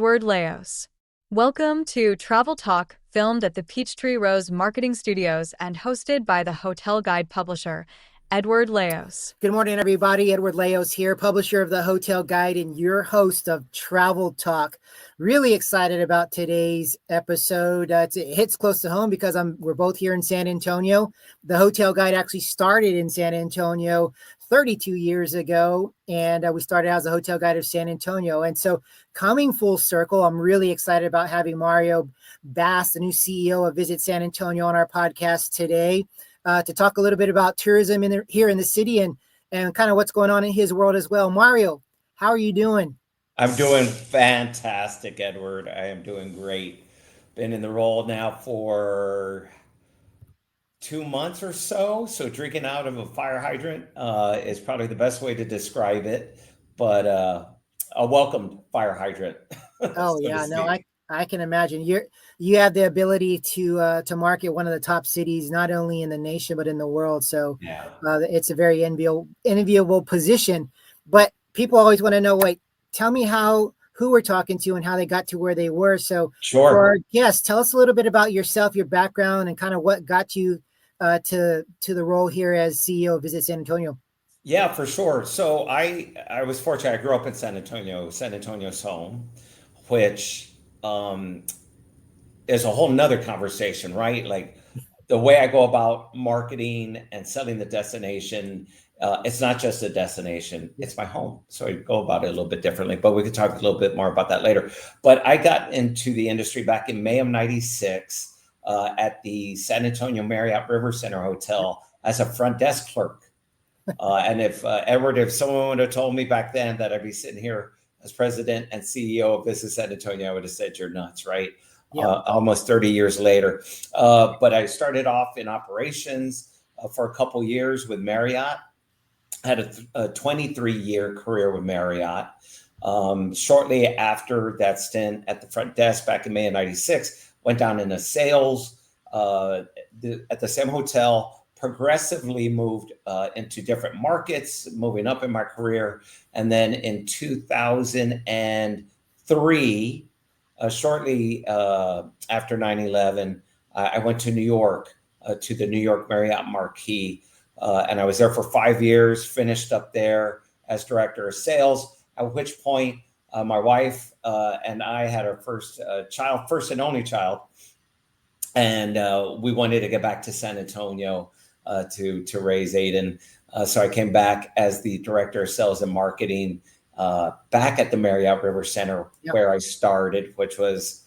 Edward Laos. Welcome to Travel Talk, filmed at the Peachtree Rose Marketing Studios and hosted by the Hotel Guide publisher, Edward Laos. Good morning, everybody. Edward Laos here, publisher of the Hotel Guide and your host of Travel Talk. Really excited about today's episode. It hits close to home because we're both here in San Antonio. The Hotel Guide actually started in San Antonio 32 years ago, and we started as the Hotel Guide of San Antonio. And so coming full circle, I'm really excited about having Mario Bass, the new CEO of Visit San Antonio, on our podcast today. To talk a little bit about tourism here in the city and kind of what's going on in his world as well. Mario, how are you doing? I'm doing fantastic, Edward. I am doing great. Been in the role now for 2 months or so. So drinking out of a fire hydrant is probably the best way to describe it. But a welcome fire hydrant. Oh, so yeah, no, I can imagine. You have the ability to market one of the top cities, not only in the nation, but in the world. So yeah. It's a very enviable position. But people always want to know, tell me who we're talking to and how they got to where they were. So sure. For our guests, tell us a little bit about yourself, your background, and kind of what got you to the role here as CEO of Visit San Antonio. Yeah, for sure. So I was fortunate. I grew up in San Antonio's home, which is a whole nother conversation, right? Like the way I go about marketing and selling the destination, it's not just a destination, it's my home. So I go about it a little bit differently, but we could talk a little bit more about that later. But I got into the industry back in May of 96 at the San Antonio Marriott River Center Hotel as a front desk clerk. And if someone would have told me back then that I'd be sitting here as president and CEO of Visit San Antonio, I would have said, you're nuts, right? Yeah. Almost 30 years later. But I started off in operations for a couple years with Marriott. I had a 23-year career with Marriott. Shortly after that stint at the front desk back in May of 96, went down into sales at the same hotel, progressively moved into different markets, moving up in my career. And then in 2003, shortly after 9/11, I went to New York, to the New York Marriott Marquis. And I was there for 5 years, finished up there as director of sales, at which point my wife and I had our first and only child. And we wanted to get back to San Antonio to raise Aiden. So I came back as the director of sales and marketing back at the Marriott River Center, yep, where I started, which was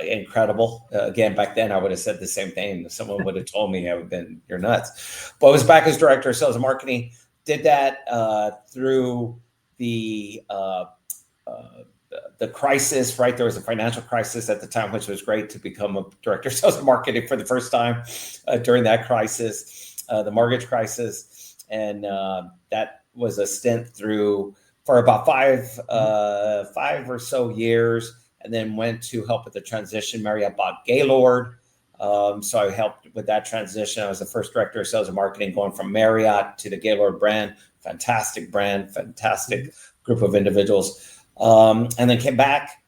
incredible. Again, back then I would have said the same thing. If someone would have told me, I would have been, you're nuts. But I was back as director of sales and marketing. Did that through the crisis, right? There was a financial crisis at the time, which was great to become a director of sales and marketing for the first time during that crisis, the mortgage crisis. And that was a stint through for about five or so years, and then went to help with the transition. Marriott bought Gaylord. So I helped with that transition. I was the first director of sales and marketing going from Marriott to the Gaylord brand. Fantastic brand, fantastic group of individuals. And then came back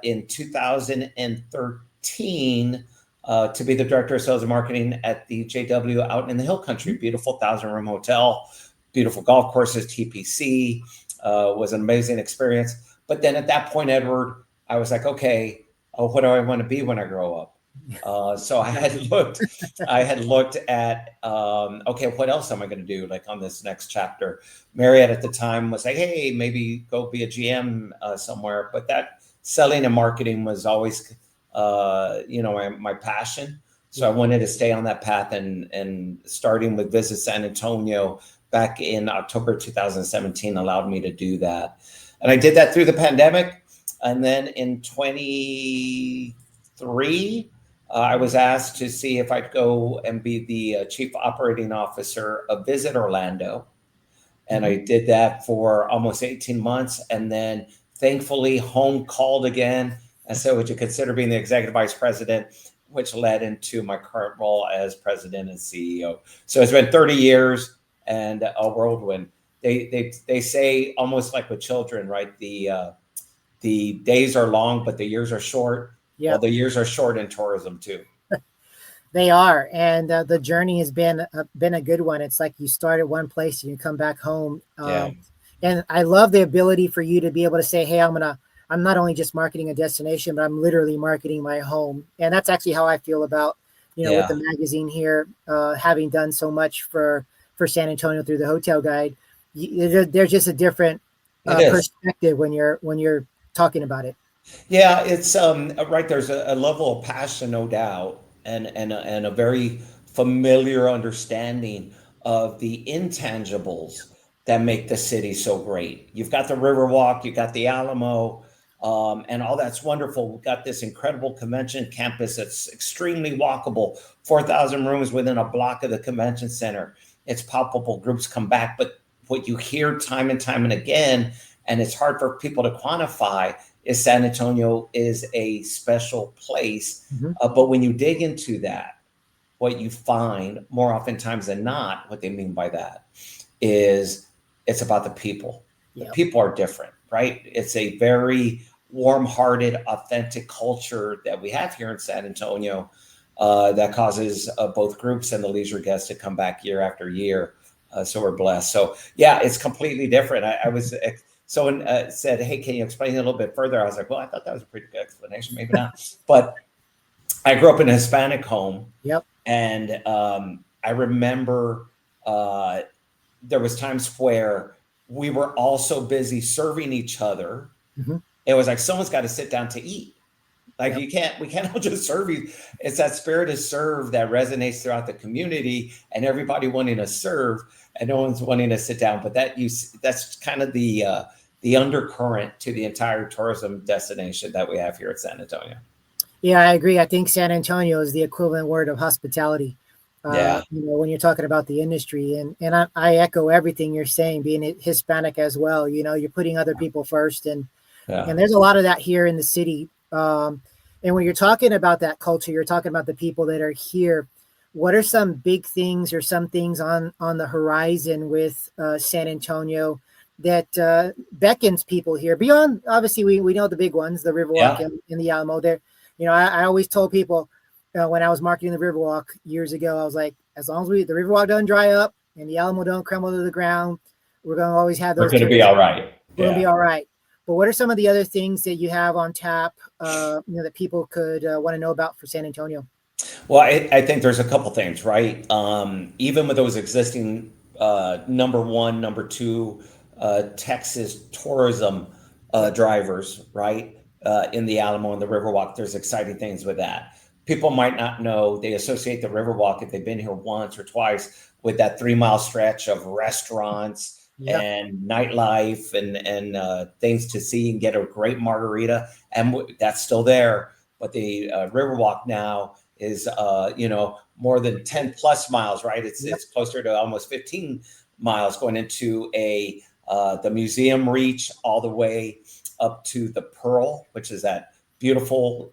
in 2013 to be the director of sales and marketing at the JW out in the Hill Country. Beautiful 1,000-room hotel, beautiful golf courses, TPC. Was an amazing experience. But then at that point, Edward, I was like, okay, what do I want to be when I grow up? So I had looked at, okay, what else am I going to do like on this next chapter? Marriott at the time was like, hey, maybe go be a GM somewhere. But that selling and marketing was always, my passion. So I wanted to stay on that path, and starting with Visit San Antonio back in October 2017 allowed me to do that. And I did that through the pandemic. And then in 23, I was asked to see if I'd go and be the chief operating officer of Visit Orlando. And I did that for almost 18 months. And then thankfully home called again and said, would you consider being the executive vice president, which led into my current role as president and CEO. So it's been 30 years and a whirlwind. They say almost like with children, right? The the days are long, but the years are short. Yeah, Well, the years are short in tourism too. they are, and the journey has been a good one. It's like you start at one place and you come back home. Yeah. And I love the ability for you to be able to say, "Hey, I'm not only just marketing a destination, but I'm literally marketing my home." And that's actually how I feel about, with the Yeah. magazine here, having done so much for San Antonio through the Hotel Guide. There's just a different It is. perspective when you're talking about it. Yeah, it's right. There's a level of passion, no doubt, and a very familiar understanding of the intangibles that make the city so great. You've got the Riverwalk, you've got the Alamo, and all that's wonderful. We've got this incredible convention campus that's extremely walkable, 4,000 rooms within a block of the convention center. It's palpable. Groups come back, but what you hear time and time and again, and it's hard for people to quantify, is San Antonio is a special place. Mm-hmm. But when you dig into that, what you find more oftentimes than not, what they mean by that is it's about the people. The people are different, right? It's a very warm-hearted, authentic culture that we have here in San Antonio that causes both groups and the leisure guests to come back year after year. So we're blessed. So yeah, it's completely different. I was someone said, "Hey, can you explain it a little bit further?" I was like, "Well, I thought that was a pretty good explanation. Maybe not." But I grew up in a Hispanic home. Yep. And I remember there was times where we were all so busy serving each other. Mm-hmm. It was like someone's got to sit down to eat. Like we can't all just serve you. It's that spirit of serve that resonates throughout the community, and everybody wanting to serve, and no one's wanting to sit down. But that's kind of the undercurrent to the entire tourism destination that we have here at San Antonio. Yeah, I agree. I think San Antonio is the equivalent word of hospitality. Yeah. When you're talking about the industry, and I echo everything you're saying, being Hispanic as well. You're putting other people first, and there's a lot of that here in the city. And when you're talking about that culture, you're talking about the people that are here. What are some big things or some things on the horizon with San Antonio that beckons people here beyond? Obviously, we know the big ones, the Riverwalk and the Alamo. There, I always told people when I was marketing the Riverwalk years ago, I was like, as long as the Riverwalk doesn't dry up and the Alamo don't crumble to the ground, we're going to always have those. We're going to be all right. We're going to be all right. But what are some of the other things that you have on tap, that people could want to know about for San Antonio? Well, I think there's a couple things, right? Even with those existing number one, number two Texas tourism drivers, right? In the Alamo and the Riverwalk, there's exciting things with that. People might not know, they associate the Riverwalk, if they've been here once or twice, with that 3-mile stretch of restaurants and nightlife and things to see and get a great margarita. And that's still there. But the Riverwalk now is, more than 10 plus miles, right? It's closer to almost 15 miles going into the museum reach all the way up to the Pearl, which is that beautiful,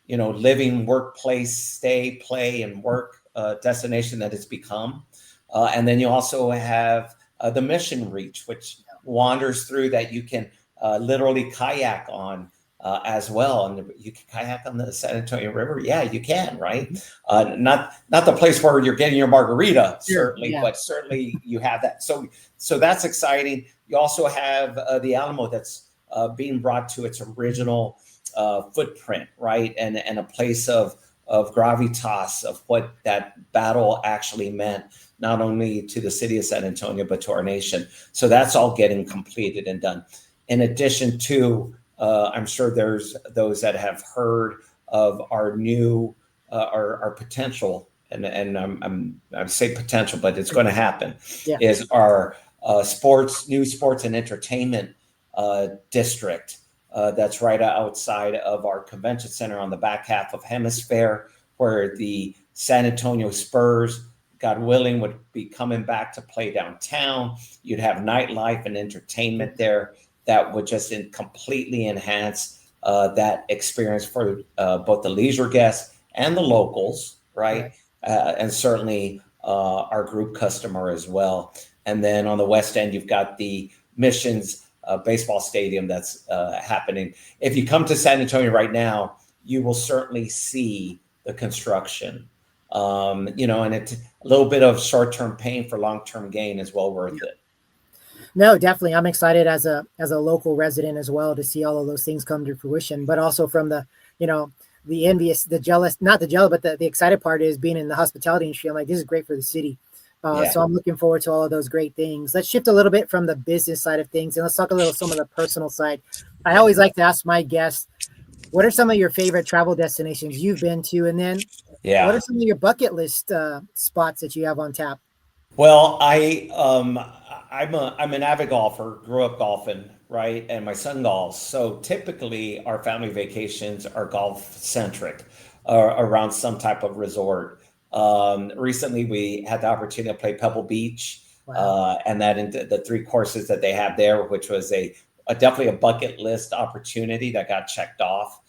living, workplace, stay, play, and work destination that it's become. And then you also have the Mission Reach, which wanders through that you can literally kayak on as well. And you can kayak on the San Antonio River. Yeah, you can, right? Not the place where you're getting your margarita, certainly, but certainly you have that. So that's exciting. You also have the Alamo that's being brought to its original footprint, right? And a place of gravitas of what that battle actually meant, not only to the city of San Antonio, but to our nation. So that's all getting completed and done. In addition to, I'm sure there's those that have heard of our new, our potential, and I say potential, but it's going to happen, is our new sports and entertainment district. That's right outside of our convention center on the back half of Hemisphere, where the San Antonio Spurs, God willing, would be coming back to play downtown. You'd have nightlife and entertainment there that would just completely enhance that experience for both the leisure guests and the locals, right? And certainly our group customer as well. And then on the west end, you've got the Missions baseball stadium that's happening. If you come to San Antonio right now, you will certainly see the construction. And it's a little bit of short-term pain for long-term gain is well worth it. No, definitely. I'm excited as a local resident as well to see all of those things come to fruition, but also from the envious, the jealous, not the jealous, but the excited part is being in the hospitality industry. I'm like, this is great for the city. So I'm looking forward to all of those great things. Let's shift a little bit from the business side of things and let's talk a little some of the personal side. I always like to ask my guests, what are some of your favorite travel destinations you've been to? And then what are some of your bucket list spots that you have on tap? Well, I'm an avid golfer, grew up golfing, right? And my son golfs. So typically our family vacations are golf centric around some type of resort. Recently we had the opportunity to play Pebble Beach. Wow. And that into the 3 courses that they have there, which was definitely a bucket list opportunity that got checked off.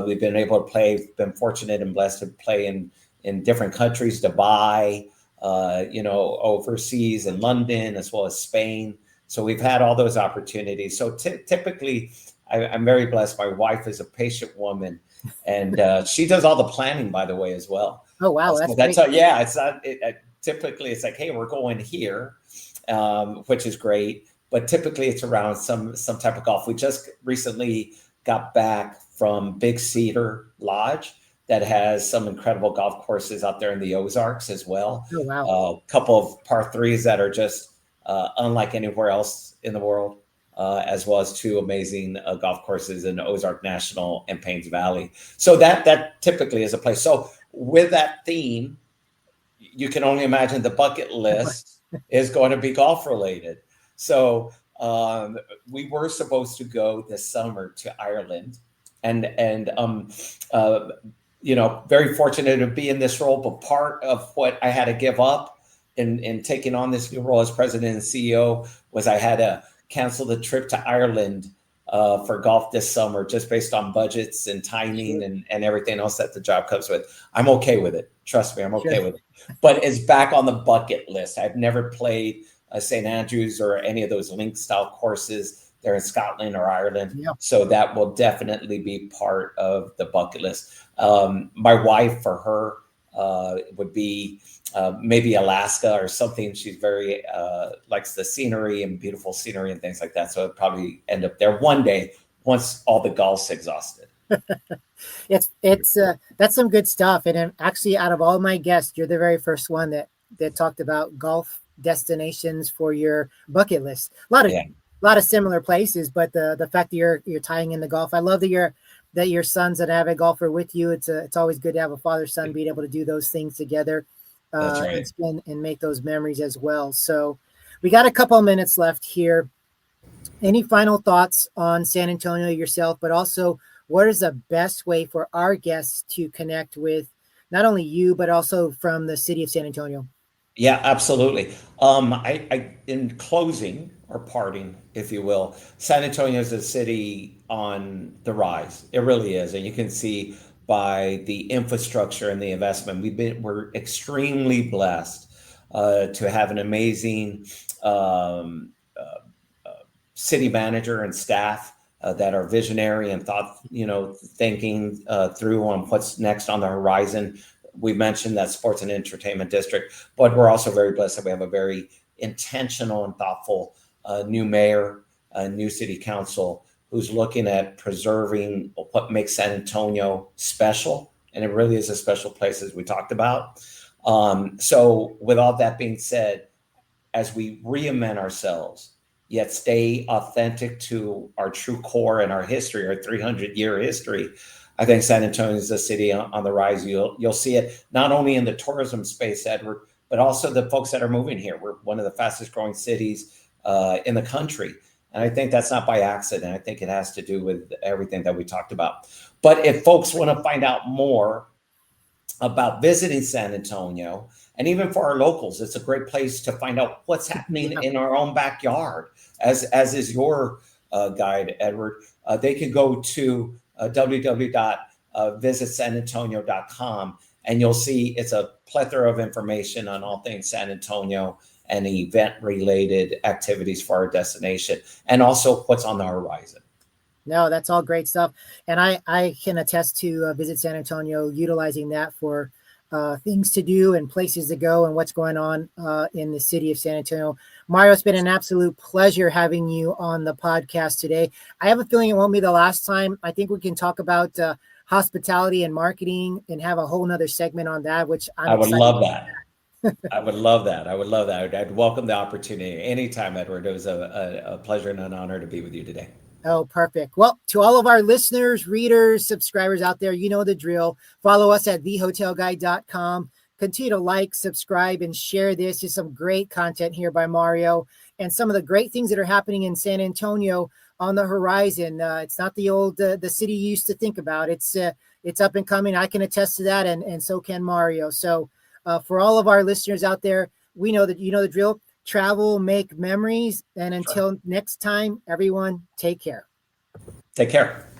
We've been able to play, been fortunate and blessed to play in different countries, Dubai, overseas in London, as well as Spain. So we've had all those opportunities. So typically I'm very blessed. My wife is a patient woman and she does all the planning, by the way, as well. Oh, wow. That's all, yeah. It's not, typically it's like, hey, we're going here, which is great. But typically it's around some type of golf. We just recently got back from Big Cedar Lodge that has some incredible golf courses out there in the Ozarks as well. Oh, wow. A couple of par 3s that are just unlike anywhere else in the world, as well as 2 amazing golf courses in Ozark National and Paynes Valley. So that typically is a place. So with that theme, you can only imagine the bucket list is going to be golf related. So we were supposed to go this summer to Ireland, and very fortunate to be in this role. But part of what I had to give up in taking on this new role as president and CEO was I had to cancel the trip to Ireland for golf this summer, just based on budgets and timing and everything else that the job comes with. I'm okay with it. Trust me, I'm okay with it. But it's back on the bucket list. I've never played St. Andrews or any of those link style courses there in Scotland or Ireland. Yeah. So that will definitely be part of the bucket list. My wife, for her, would be maybe Alaska or something. She's very likes the scenery and beautiful scenery and things like that. So it'd probably end up there one day once all the golf's exhausted. It's that's some good stuff. And actually, out of all my guests, you're the very first one that talked about golf destinations for your bucket list. A lot of similar places, but the fact that you're tying in the golf, I love that your son's an avid golfer with you. It's always good to have a father-son being able to do those things together, and spend and make those memories as well. So we got a couple of minutes left here. Any final thoughts on San Antonio yourself, but also what is the best way for our guests to connect with not only you, but also from the city of San Antonio? Yeah, absolutely. I in closing or parting, if you will, San Antonio is a city on the rise. It really is. And you can see by the infrastructure and the investment, we're extremely blessed to have an amazing city manager and staff that are visionary and thinking through on what's next on the horizon. We mentioned that sports and entertainment district, but we're also very blessed that we have a very intentional and thoughtful new mayor, new city council who's looking at preserving what makes San Antonio special. And it really is a special place, as we talked about. So with all that being said, as we reinvent ourselves, yet stay authentic to our true core and our history, our 300-year history, I think San Antonio is a city on the rise. You'll see it not only in the tourism space, Edward, but also the folks that are moving here. We're one of the fastest growing cities in the country. And I think that's not by accident. I think it has to do with everything that we talked about. But if folks want to find out more about visiting San Antonio, and even for our locals, it's a great place to find out what's happening in our own backyard, as is your guide, Edward. They can go to www.visitsanantonio.com, and you'll see it's a plethora of information on all things San Antonio and event related activities for our destination, and also what's on the horizon. No, that's all great stuff. And I can attest to Visit San Antonio, utilizing that for things to do and places to go and what's going on in the city of San Antonio. Mario, it's been an absolute pleasure having you on the podcast today. I have a feeling it won't be the last time. I think we can talk about hospitality and marketing and have a whole nother segment on that, which I would love that. I would love that. I would love that. I'd welcome the opportunity anytime, Edward. It was a pleasure and an honor to be with you today. Oh, perfect. Well, to all of our listeners, readers, subscribers out there, you know the drill. Follow us at thehotelguide.com. Continue to like, subscribe, and share this. Just some great content here by Mario and some of the great things that are happening in San Antonio on the horizon. It's not the old, the city you used to think about. It's up and coming. I can attest to that, and so can Mario. So for all of our listeners out there, we know that you know the drill. Travel, make memories. And until next time, everyone, take care. Take care.